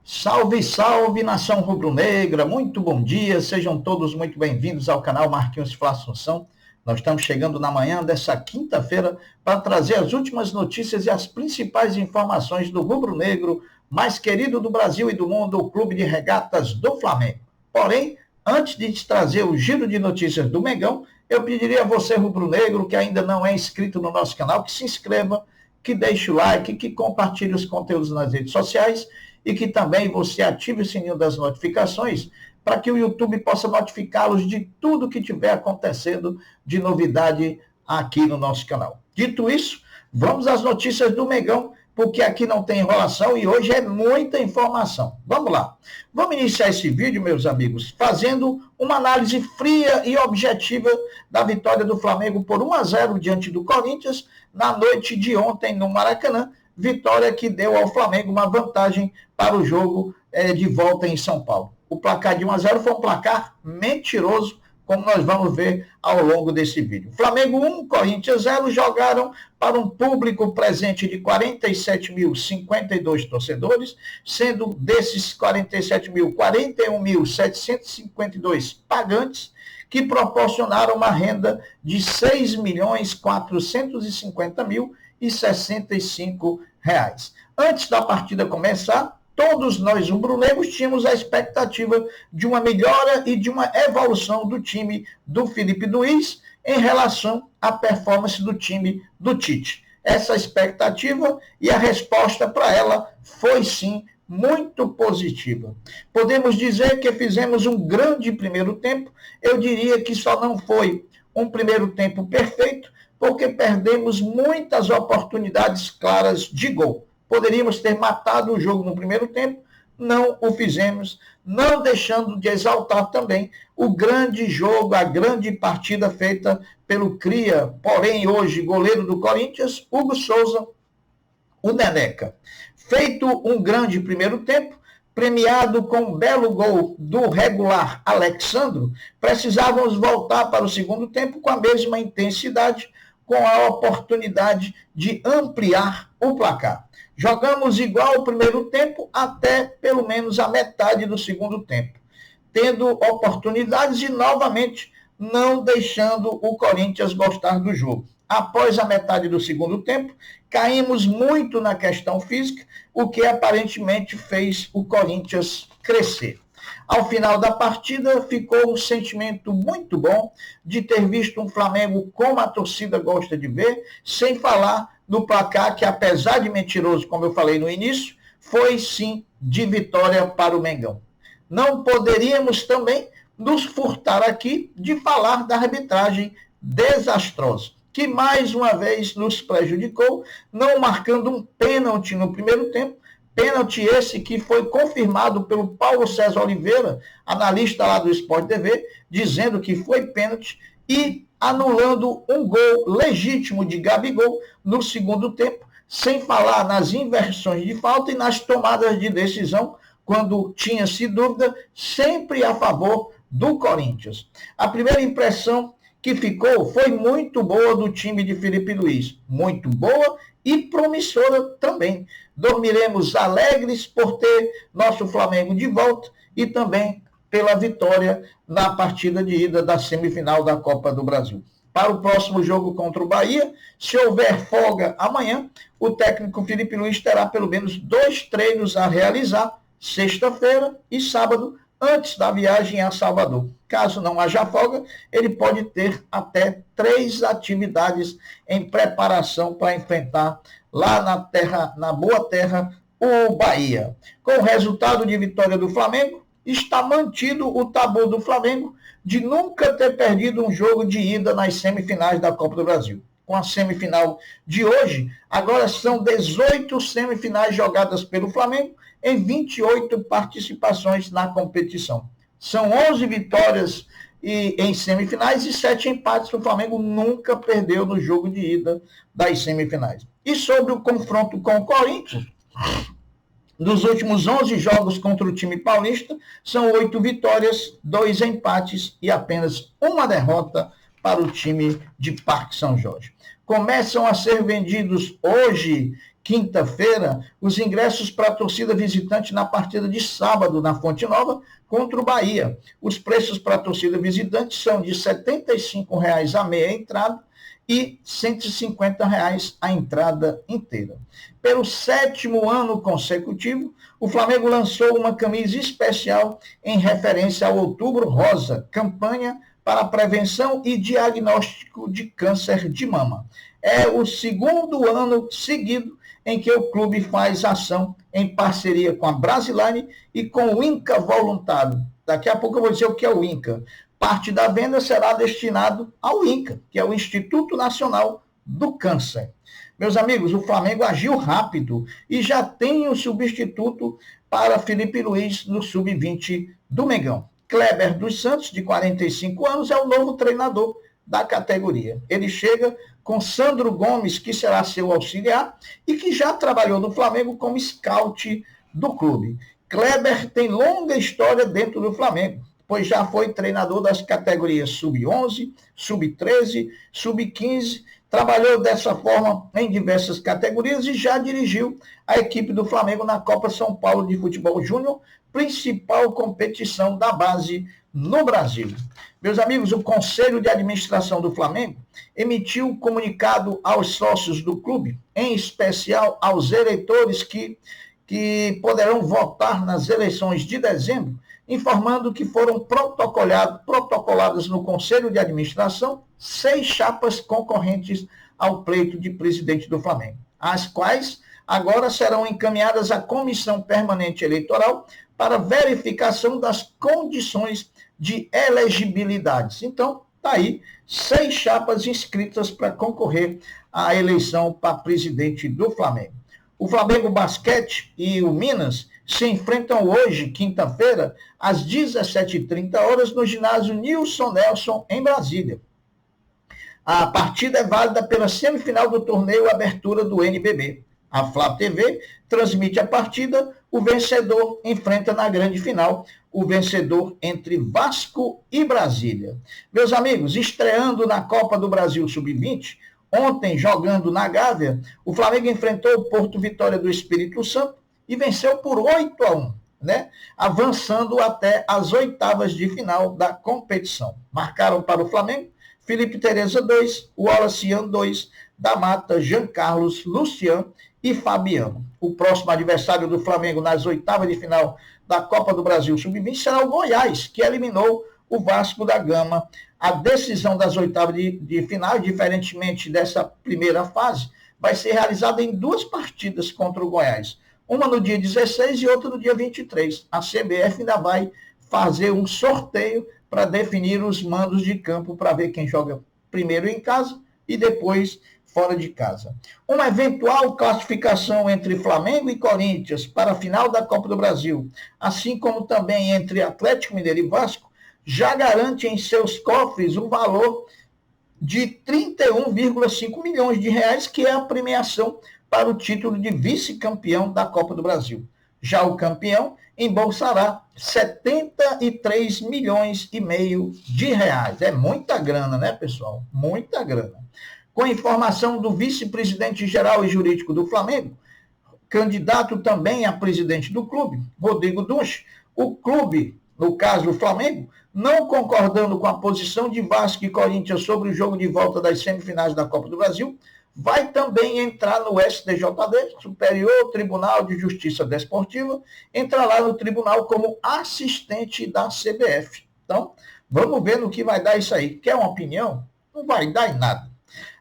Salve, salve, nação rubro-negra, muito bom dia, sejam todos muito bem-vindos ao canal Marquinhos Flá Assunção. Nós estamos chegando na manhã dessa quinta-feira para trazer as últimas notícias e as principais informações do rubro-negro mais querido do Brasil e do mundo, o Clube de Regatas do Flamengo. Porém, antes de te trazer o giro de notícias do Mengão, eu pediria a você, rubro-negro, que ainda não é inscrito no nosso canal, que se inscreva, que deixe o like, que compartilhe os conteúdos nas redes sociais e que também você ative o sininho das notificações para que o YouTube possa notificá-los de tudo que estiver acontecendo de novidade aqui no nosso canal. Dito isso, vamos às notícias do Mengão, porque aqui não tem enrolação e hoje é muita informação. Vamos lá. Vamos iniciar esse vídeo, meus amigos, fazendo uma análise fria e objetiva da vitória do Flamengo por 1-0 diante do Corinthians na noite de ontem no Maracanã. Vitória que deu ao Flamengo uma vantagem para o jogo de volta em São Paulo. O placar de 1-0 foi um placar mentiroso, como nós vamos ver ao longo desse vídeo. Flamengo 1, Corinthians 0, jogaram para um público presente de 47.052 torcedores, sendo desses 47 mil, 41.752 pagantes, que proporcionaram uma renda de R$ 6.450.065. Antes da partida começar, todos nós rubro-negros tínhamos a expectativa de uma melhora e de uma evolução do time do Felipe Luiz em relação à performance do time do Tite. Essa expectativa e a resposta para ela foi sim muito positiva. Podemos dizer que fizemos um grande primeiro tempo. Eu diria que só não foi um primeiro tempo perfeito, porque perdemos muitas oportunidades claras de gol. Poderíamos ter matado o jogo no primeiro tempo, não o fizemos, não deixando de exaltar também o grande jogo, a grande partida feita pelo cria, porém hoje goleiro do Corinthians, Hugo Souza, o Neneca. Feito um grande primeiro tempo, premiado com um belo gol do regular Alexandro, precisávamos voltar para o segundo tempo com a mesma intensidade, com a oportunidade de ampliar o placar. Jogamos igual o primeiro tempo até pelo menos a metade do segundo tempo, tendo oportunidades e novamente não deixando o Corinthians gostar do jogo. Após a metade do segundo tempo, caímos muito na questão física, o que aparentemente fez o Corinthians crescer. Ao final da partida, ficou um sentimento muito bom de ter visto um Flamengo como a torcida gosta de ver, sem falar no placar que, apesar de mentiroso, como eu falei no início, foi sim de vitória para o Mengão. Não poderíamos também nos furtar aqui de falar da arbitragem desastrosa, que mais uma vez nos prejudicou, não marcando um pênalti no primeiro tempo, pênalti esse que foi confirmado pelo Paulo César Oliveira, analista lá do Sport TV, dizendo que foi pênalti e anulando um gol legítimo de Gabigol no segundo tempo, sem falar nas inversões de falta e nas tomadas de decisão, quando tinha-se dúvida, sempre a favor do Corinthians. A primeira impressão que ficou foi muito boa do time de Felipe Luiz, muito boa e promissora também. Dormiremos alegres por ter nosso Flamengo de volta e também pela vitória na partida de ida da semifinal da Copa do Brasil. Para o próximo jogo contra o Bahia, se houver folga amanhã, o técnico Felipe Luiz terá pelo menos 2 treinos a realizar, sexta-feira e sábado, antes da viagem a Salvador. Caso não haja folga, ele pode ter até 3 atividades em preparação para enfrentar lá na boa terra o Bahia. Com o resultado de vitória do Flamengo, está mantido o tabu do Flamengo de nunca ter perdido um jogo de ida nas semifinais da Copa do Brasil. Com a semifinal de hoje, agora são 18 semifinais jogadas pelo Flamengo em 28 participações na competição. São 11 vitórias em semifinais e 7 empates. O Flamengo nunca perdeu no jogo de ida das semifinais. E sobre o confronto com o Corinthians, nos últimos 11 jogos contra o time paulista, são 8 vitórias, 2 empates e apenas uma derrota para o time de Parque São Jorge. Começam a ser vendidos hoje quinta-feira, os ingressos para a torcida visitante na partida de sábado na Fonte Nova contra o Bahia. Os preços para a torcida visitante são de R$ 75,00 a meia entrada e R$ 150,00 a entrada inteira. Pelo 7º ano consecutivo, o Flamengo lançou uma camisa especial em referência ao Outubro Rosa, campanha para a prevenção e diagnóstico de câncer de mama. É o 2º ano seguido em que o clube faz ação em parceria com a Brasiline e com o INCA Voluntário. Daqui a pouco eu vou dizer o que é o INCA. Parte da venda será destinado ao INCA, que é o Instituto Nacional do Câncer. Meus amigos, o Flamengo agiu rápido e já tem um substituto para Felipe Luiz no sub-20 do Mengão. Kleber dos Santos, de 45 anos, é o novo treinador da categoria. Ele chega com Sandro Gomes, que será seu auxiliar, e que já trabalhou no Flamengo como scout do clube. Kleber tem longa história dentro do Flamengo, pois já foi treinador das categorias sub-11, sub-13, sub-15, trabalhou dessa forma em diversas categorias e já dirigiu a equipe do Flamengo na Copa São Paulo de Futebol Júnior, principal competição da base no Brasil. Meus amigos, o Conselho de Administração do Flamengo emitiu um comunicado aos sócios do clube, em especial aos eleitores que poderão votar nas eleições de dezembro, informando que foram protocoladas no Conselho de Administração 6 chapas concorrentes ao pleito de presidente do Flamengo, as quais agora serão encaminhadas à Comissão Permanente Eleitoral para verificação das condições de elegibilidade. Então, está aí 6 chapas inscritas para concorrer à eleição para presidente do Flamengo. O Flamengo Basquete e o Minas se enfrentam hoje, quinta-feira, às 17h30, no ginásio Nilson Nelson, em Brasília. A partida é válida pela semifinal do torneio Abertura do NBB. A Flá TV transmite a partida, o vencedor enfrenta na grande final o vencedor entre Vasco e Brasília. Meus amigos, estreando na Copa do Brasil Sub-20, ontem jogando na Gávea, o Flamengo enfrentou o Porto Vitória do Espírito Santo e venceu por 8-1, né? Avançando até as oitavas de final da competição. Marcaram para o Flamengo Felipe Tereza 2, Wallace 2, da Mata, Jean Carlos, Luciano e Fabiano. O próximo adversário do Flamengo nas oitavas de final da Copa do Brasil Sub-20 será o Goiás, que eliminou o Vasco da Gama. A decisão das oitavas de final, diferentemente dessa primeira fase, vai ser realizada em 2 partidas contra o Goiás. Uma no dia 16 e outra no dia 23. A CBF ainda vai fazer um sorteio para definir os mandos de campo, para ver quem joga primeiro em casa e depois fora de casa. Uma eventual classificação entre Flamengo e Corinthians para a final da Copa do Brasil, assim como também entre Atlético Mineiro e Vasco, já garante em seus cofres um valor de 31,5 milhões de reais, que é a premiação para o título de vice-campeão da Copa do Brasil. Já o campeão embolsará 73 milhões e meio de reais. É muita grana, né, pessoal? Muita grana. Com informação do vice-presidente geral e jurídico do Flamengo, candidato também a presidente do clube, Rodrigo Dunch, o clube, no caso o Flamengo, não concordando com a posição de Vasco e Corinthians sobre o jogo de volta das semifinais da Copa do Brasil, vai também entrar no STJD, Superior Tribunal de Justiça Desportiva, entra lá no tribunal como assistente da CBF. Então, vamos ver no que vai dar isso aí. Quer uma opinião? Não vai dar em nada.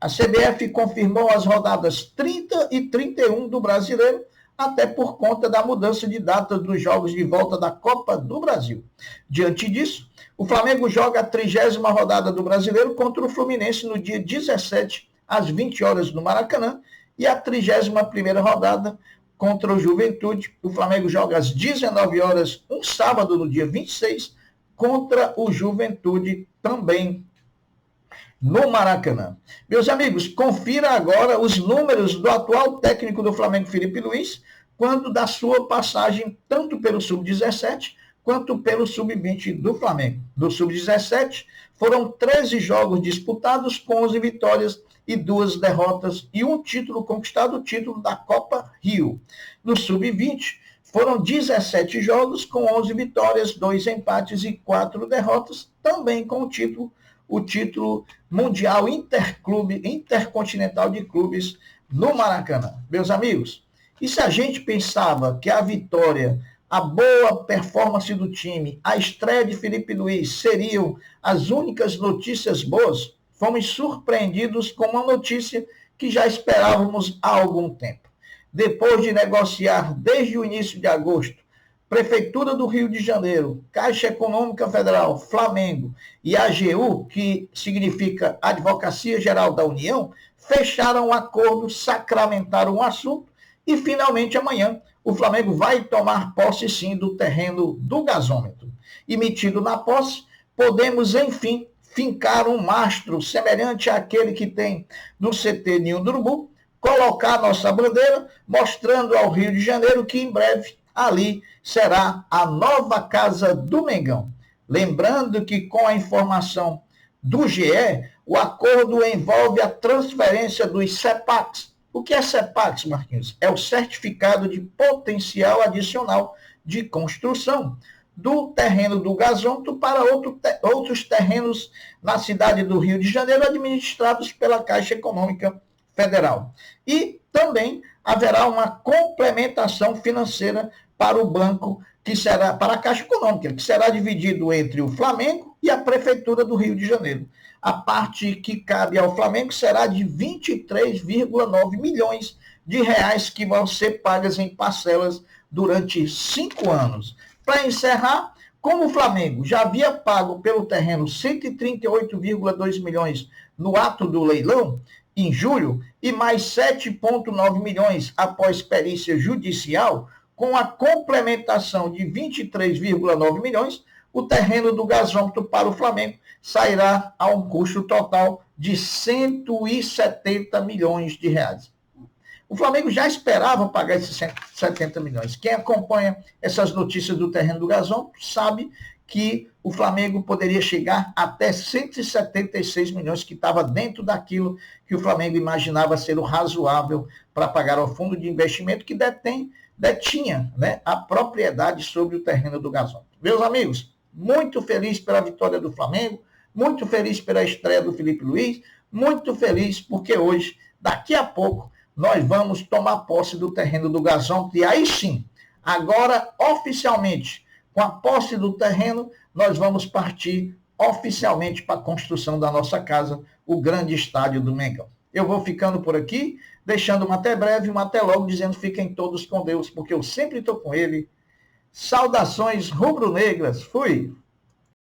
A CBF confirmou as rodadas 30 e 31 do Brasileiro, até por conta da mudança de data dos jogos de volta da Copa do Brasil. Diante disso, o Flamengo joga a 30ª rodada do Brasileiro contra o Fluminense no dia 17, às 20 horas no Maracanã, e a 31ª rodada contra o Juventude. O Flamengo joga às 19 horas, um sábado, no dia 26, contra o Juventude, também no Maracanã. Meus amigos, confira agora os números do atual técnico do Flamengo, Felipe Luiz, quando da sua passagem tanto pelo Sub-17 quanto pelo Sub-20 do Flamengo. Do Sub-17, foram 13 jogos disputados, com 11 vitórias e 2 derrotas e um título conquistado, o título da Copa Rio. No Sub-20, foram 17 jogos com 11 vitórias, 2 empates e 4 derrotas, também com o título mundial intercontinental de clubes no Maracanã. Meus amigos, e se a gente pensava que a vitória, a boa performance do time, a estreia de Filipe Luís seriam as únicas notícias boas, fomos surpreendidos com uma notícia que já esperávamos há algum tempo. Depois de negociar desde o início de agosto, Prefeitura do Rio de Janeiro, Caixa Econômica Federal, Flamengo e AGU, que significa Advocacia Geral da União, fecharam um acordo, sacramentaram o assunto e, finalmente, amanhã, o Flamengo vai tomar posse, sim, do terreno do gasômetro. E, metido na posse, podemos, enfim, fincar um mastro semelhante àquele que tem no CT Ninho do Urubu, colocar nossa bandeira, mostrando ao Rio de Janeiro que, em breve, ali será a nova casa do Mengão. Lembrando que, com a informação do GE, o acordo envolve a transferência dos CEPACs. O que é CEPACs, Marquinhos? É o Certificado de Potencial Adicional de Construção do terreno do gasômetro para outros terrenos na cidade do Rio de Janeiro, administrados pela Caixa Econômica Federal. E também haverá uma complementação financeira para o banco, que será para a Caixa Econômica, que será dividido entre o Flamengo e a Prefeitura do Rio de Janeiro. A parte que cabe ao Flamengo será de 23,9 milhões de reais, que vão ser pagas em parcelas durante 5 anos. Para encerrar, como o Flamengo já havia pago pelo terreno 138,2 milhões no ato do leilão, em julho, e mais 7,9 milhões após perícia judicial, com a complementação de 23,9 milhões, o terreno do gasômetro para o Flamengo sairá a um custo total de 170 milhões de reais. O Flamengo já esperava pagar esses 170 milhões. Quem acompanha essas notícias do terreno do gasômetro sabe que o Flamengo poderia chegar até 176 milhões, que estava dentro daquilo que o Flamengo imaginava ser o razoável para pagar ao fundo de investimento que detinha, né, a propriedade sobre o terreno do gasômetro. Meus amigos, muito feliz pela vitória do Flamengo, muito feliz pela estreia do Filipe Luís, muito feliz porque hoje, daqui a pouco, nós vamos tomar posse do terreno do gasômetro e aí sim, agora oficialmente, com a posse do terreno, nós vamos partir oficialmente para a construção da nossa casa, o grande estádio do Mengão. Eu vou ficando por aqui, deixando um até breve, um até logo, dizendo fiquem todos com Deus, porque eu sempre estou com ele. Saudações rubro-negras. Fui!